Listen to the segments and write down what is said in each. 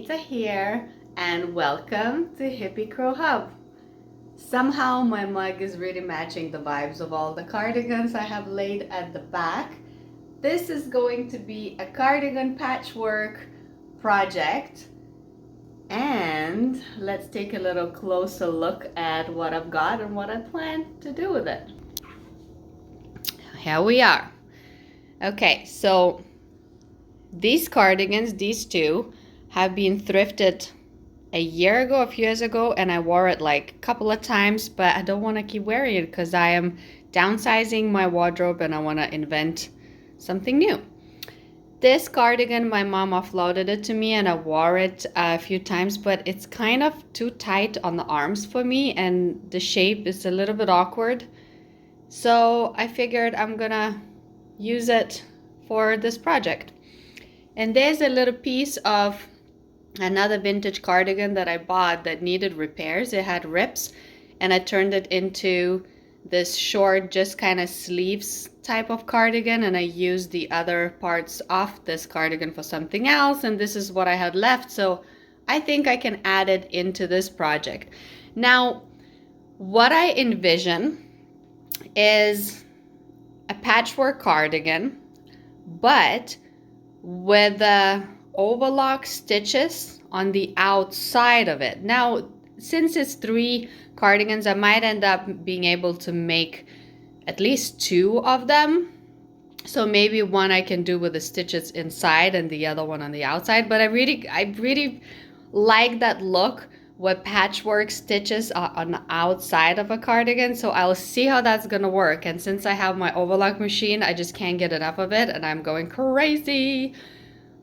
Anita here, and welcome to Hippie Crow Hub. Somehow my mug is really matching the vibes of all the cardigans I have laid at the back. This is going to be a cardigan patchwork project, and let's take a little closer look at what I've got and what I plan to do with it. Here we are. Okay, so these cardigans, these two, have been thrifted a year ago, a few years ago, and I wore it like a couple of times, but I don't want to keep wearing it because I am downsizing my wardrobe and I want to invent something new. This cardigan, my mom offloaded it to me and I wore it a few times, but it's kind of too tight on the arms for me and the shape is a little bit awkward. So I figured I'm gonna use it for this project. And there's a little piece of another vintage cardigan that I bought that needed repairs. It had rips and I turned it into this short, just kind of sleeves type of cardigan, and I used the other parts of this cardigan for something else, and this is what I had left, so I think I can add it into this project. Now, what I envision is a patchwork cardigan, but with the overlock stitches on the outside of it. Now, since it's 3 cardigans, I might end up being able to make at least 2 of them. So maybe one I can do with the stitches inside and the other one on the outside. But I really like that look where patchwork stitches are on the outside of a cardigan. So I'll see how that's gonna work. And since I have my overlock machine, I just can't get enough of it and I'm going crazy.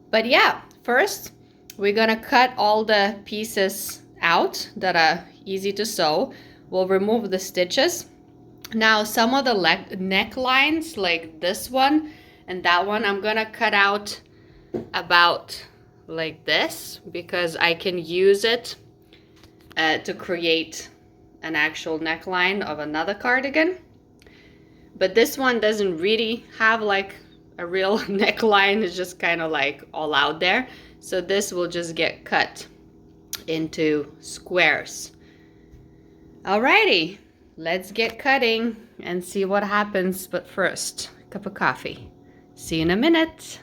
But yeah, first we're gonna cut all the pieces out that are easy to sew. We'll remove the stitches. Now some of the necklines, like this one and that one, I'm gonna cut out about like this because I can use it to create an actual neckline of another cardigan. But this one doesn't really have like a real neckline, it's just kind of like all out there. So this will just get cut into squares. Alrighty, let's get cutting and see what happens. But first, a cup of coffee. See you in a minute.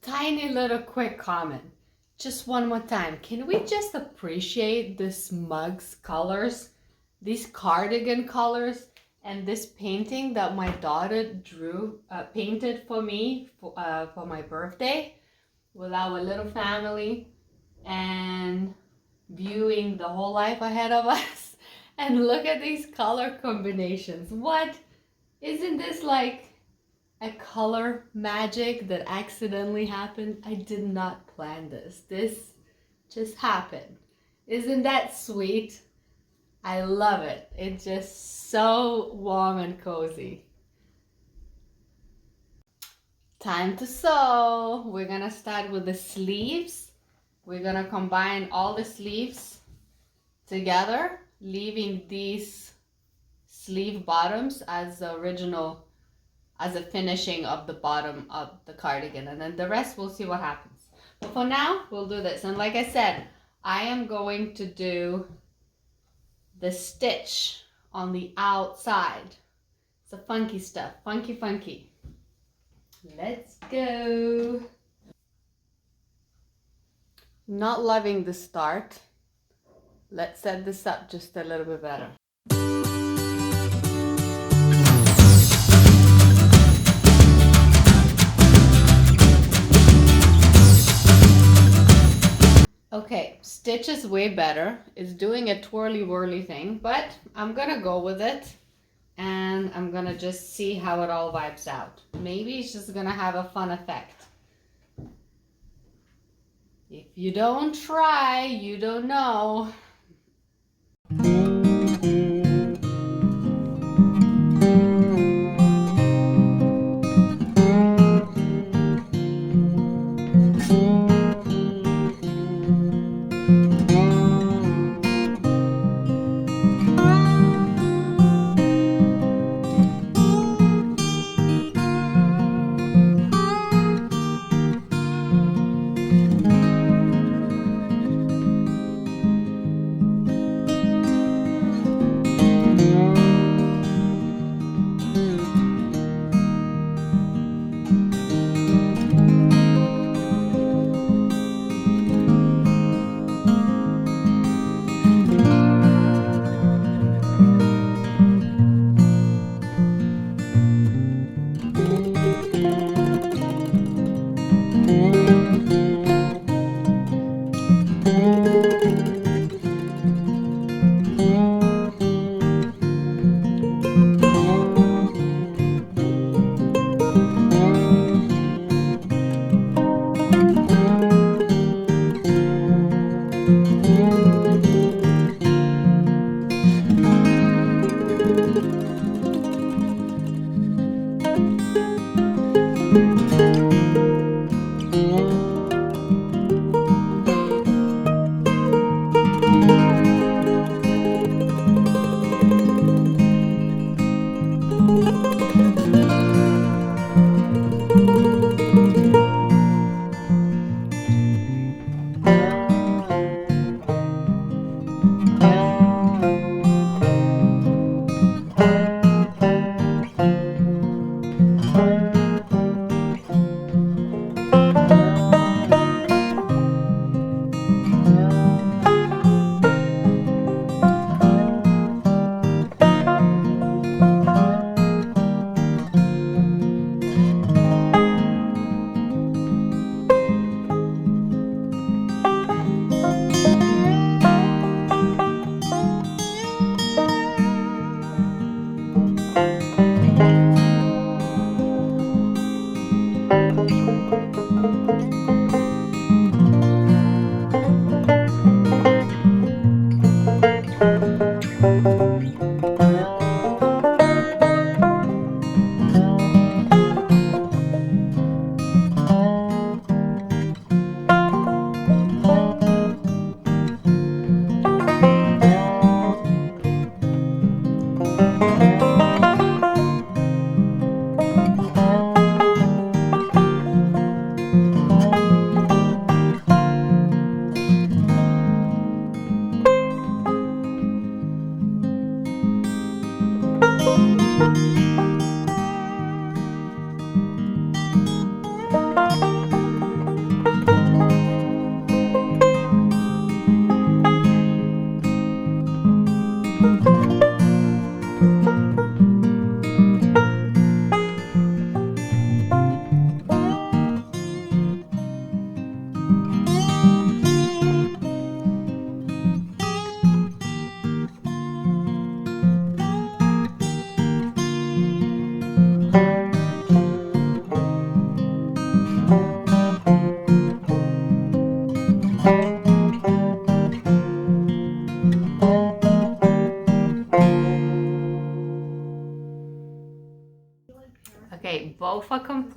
Tiny little quick comment. Just one more time. Can we just appreciate this mug's colors? These cardigan colors and this painting that my daughter painted for me for my birthday with our little family, and viewing the whole life ahead of us. And look at these color combinations. What? Isn't this like a color magic that accidentally happened. I did not plan this. This just happened. Isn't that sweet? I love it. It's just so warm and cozy. Time to sew. We're gonna start with the sleeves. We're gonna combine all the sleeves together, leaving these sleeve bottoms as the original, as a finishing of the bottom of the cardigan, and then the rest we'll see what happens. But for now, we'll do this. And like I said, I am going to do the stitch on the outside. It's the funky stuff, funky. Let's go. Not loving the start. Let's set this up just a little bit better. Okay, stitch is way better. It's doing a twirly whirly thing, but I'm gonna go with it and I'm gonna just see how it all vibes out. Maybe it's just gonna have a fun effect. If you don't try, you don't know.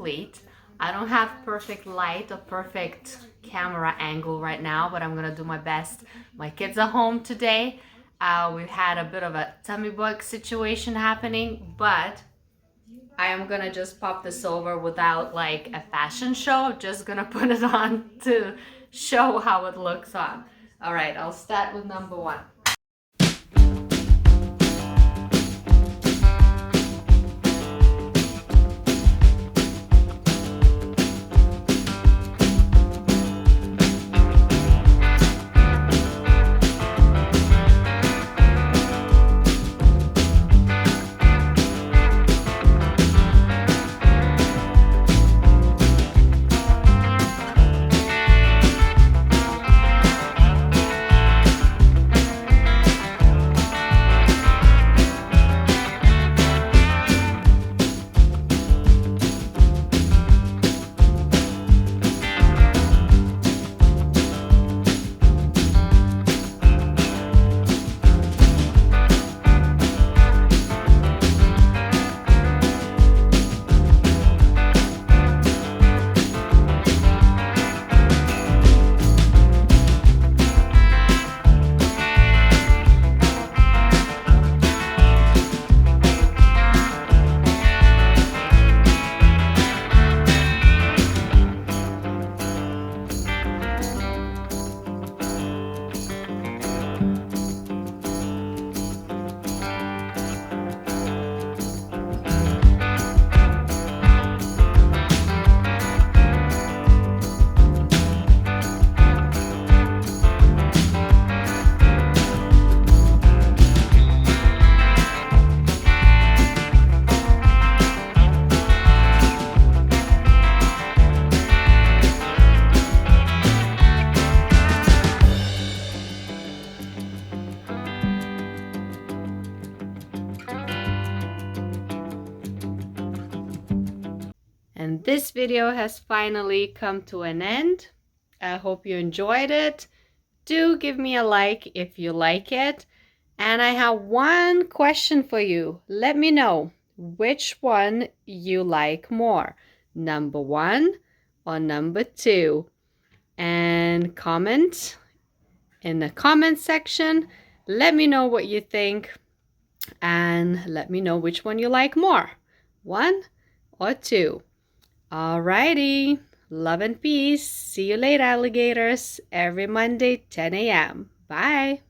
complete. I don't have perfect light or perfect camera angle right now, but I'm gonna do my best. My kids are home today. We've had a bit of a tummy bug situation happening, but I am gonna just pop this over without like a fashion show. I'm just gonna put it on to show how it looks on. All right, I'll start with number one. And this video has finally come to an end. I hope you enjoyed it. Do give me a like if you like it. And I have one question for you. Let me know which one you like more, number one or number two. And comment in the comment section. Let me know what you think and let me know which one you like more, one or two. Alrighty, love and peace. See you later, alligators. Every Monday, 10 a.m. Bye.